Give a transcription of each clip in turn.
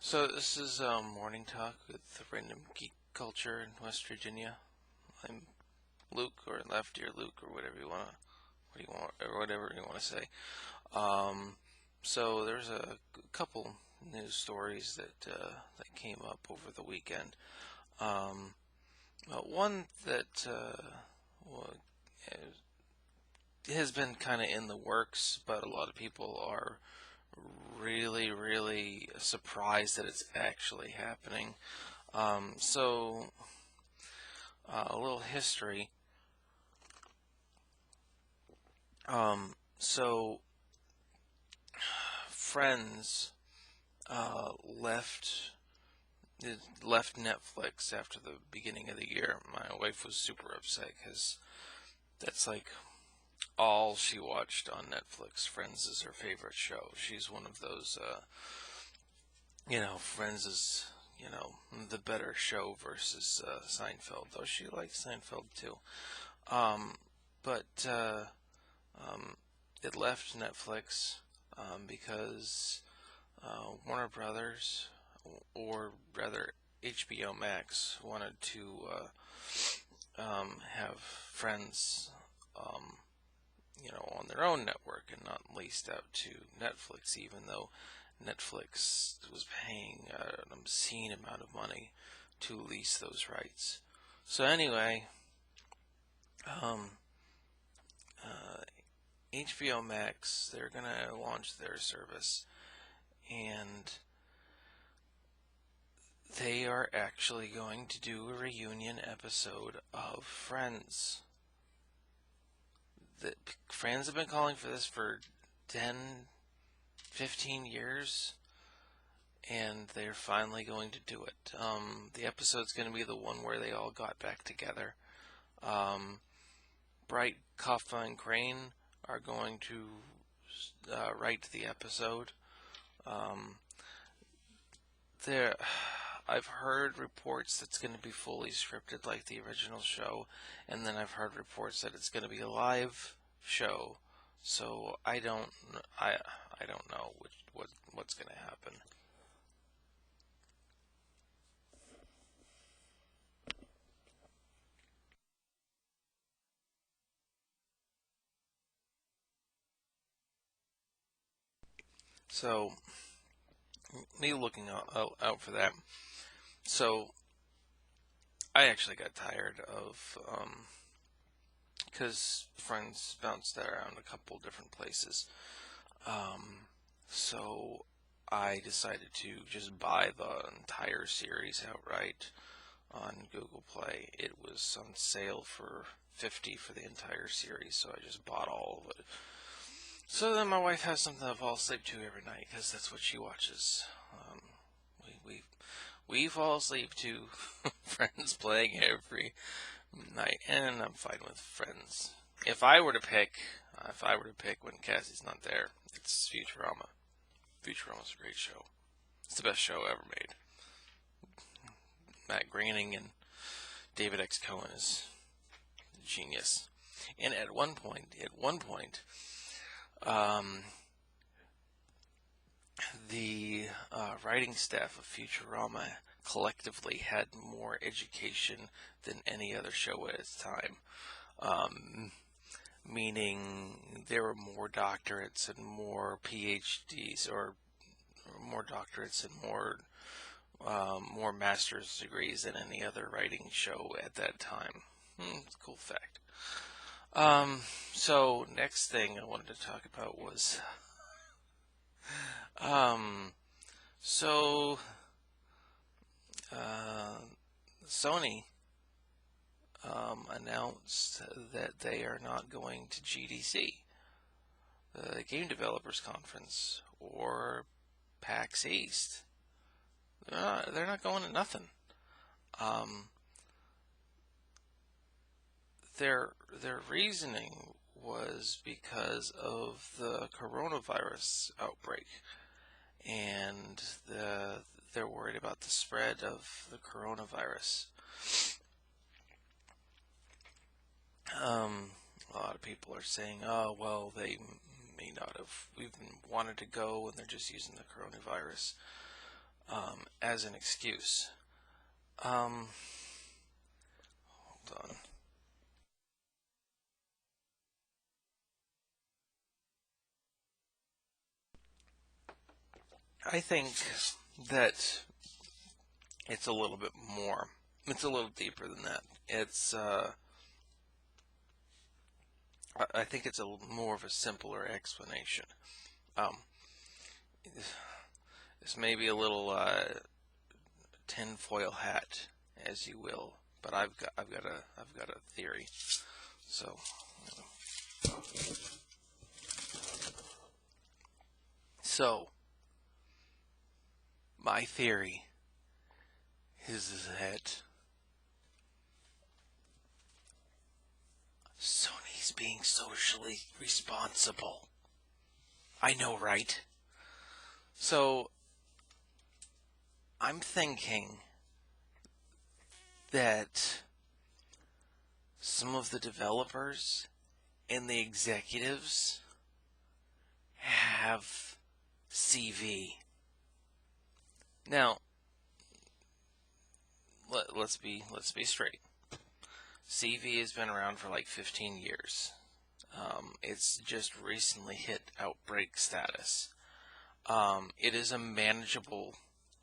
So this is Morning Talk with Random Geek Culture in West Virginia. I'm Luke, or LeftEarLuke, or whatever you want, or whatever you want to say. So there's a couple news stories that came up over the weekend. One that has been kind of in the works, but a lot of people are really surprised that it's actually happening. So a little history. So Friends left Netflix after the beginning of the year. My wife was super upset because that's like all she watched on Netflix. Friends is her favorite show. She's one of those, Friends is, the better show versus Seinfeld, though she likes Seinfeld too. But it left Netflix because Warner Brothers, or rather HBO Max, wanted to have Friends, on their own network and not leased out to Netflix, even though Netflix was paying an obscene amount of money to lease those rights. So anyway, HBO Max, they're gonna launch their service, and they are actually going to do a reunion episode of Friends. The Friends have been calling for this for 10, 15 years, and they're finally going to do it. The episode's going to be the one where they all got back together. Bright, Kafka, and Crane are going to write the episode. I've heard reports that it's going to be fully scripted like the original show, and then I've heard reports that it's going to be a live show. So I don't know what's going to happen. So me looking out for that. So I actually got tired of because Friends bounced around a couple different places. So I decided to just buy the entire series outright on Google Play. It was on sale for $50 for the entire series, so I just bought all of it. So then my wife has something to fall asleep to every night, because that's what she watches. We fall asleep to Friends playing every night, and I'm fine with Friends. If I were to pick when Cassie's not there, it's Futurama. Futurama's a great show. It's the best show ever made. Matt Groening and David X. Cohen is genius. And at one point, the writing staff of Futurama collectively had more education than any other show at its time. Meaning there were more doctorates and more PhDs, or more doctorates and more master's degrees than any other writing show at that time. It's a cool fact. So next thing I wanted to talk about was so Sony announced that they are not going to GDC, the Game Developers Conference, or PAX East. They're not going to nothing. Their reasoning was because of the coronavirus outbreak, and they're worried about the spread of the coronavirus. A lot of people are saying, "Oh, well, they may not have even wanted to go, and they're just using the coronavirus." as an excuse. Hold on. I think that it's a little bit more. It's a little deeper than that. I think it's more of a simpler explanation. Um, this may be a little tinfoil hat, as you will, but I've got a theory. So my theory is that Sony's being socially responsible. I know, right? So I'm thinking that some of the developers and the executives have CV. Now, let's be straight. CV has been around for like 15 years. It's just recently hit outbreak status. It is a manageable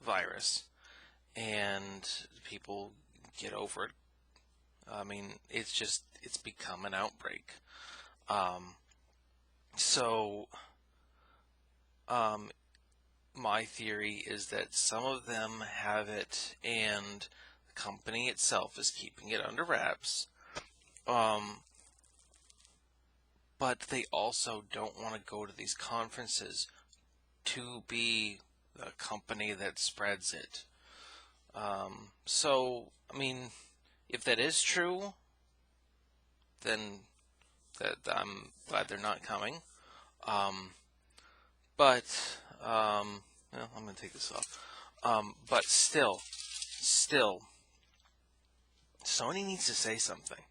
virus, and people get over it. I mean, it's become an outbreak. So, my theory is that some of them have it, and the company itself is keeping it under wraps. But they also don't want to go to these conferences to be the company that spreads it. So, I mean, if that is true, then I'm glad they're not coming. But I'm going to take this off. But still, Sony needs to say something,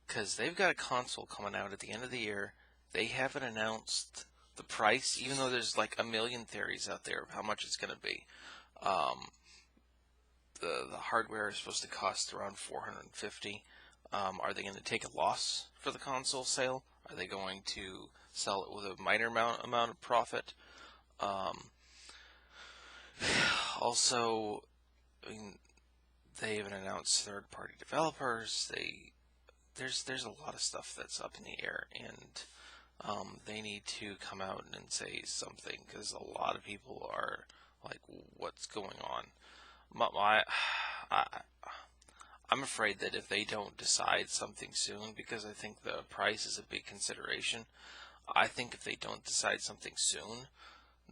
because they've got a console coming out at the end of the year. They haven't announced the price, even though there's like a million theories out there of how much it's going to be. The hardware is supposed to cost around $450. Are they going to take a loss for the console sale? Are they going to sell it with a minor amount of profit? Also, I mean, they haven't announced third-party developers. There's a lot of stuff that's up in the air, and they need to come out and say something, because a lot of people are like, "What's going on?" I'm afraid that if they don't decide something soon, because I think the price is a big consideration, I think if they don't decide something soon,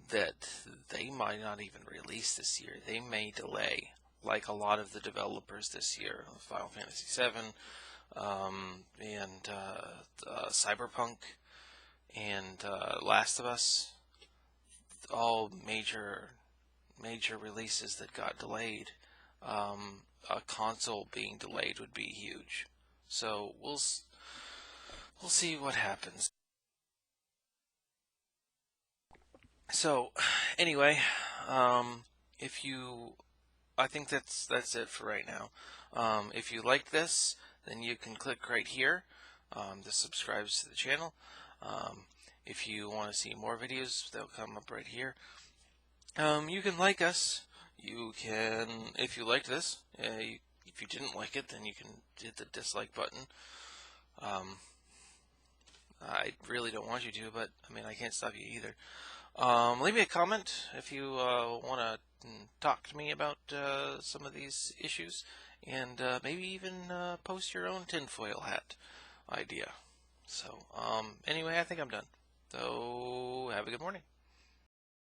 that they might not even release this year. They may delay, like a lot of the developers this year, Final Fantasy VII, and Cyberpunk, and Last of Us, all major releases that got delayed. A console being delayed would be huge. So we'll see what happens. So anyway, I think that's it for right now. If you like this, then you can click right here. This subscribes to the channel. If you want to see more videos, they'll come up right here. You can like us. You can, if you liked this. If you didn't like it, then you can hit the dislike button. I really don't want you to, but I mean, I can't stop you either. Leave me a comment if you want to talk to me about some of these issues, and maybe even post your own tinfoil hat idea. So, anyway, I think I'm done. So, have a good morning.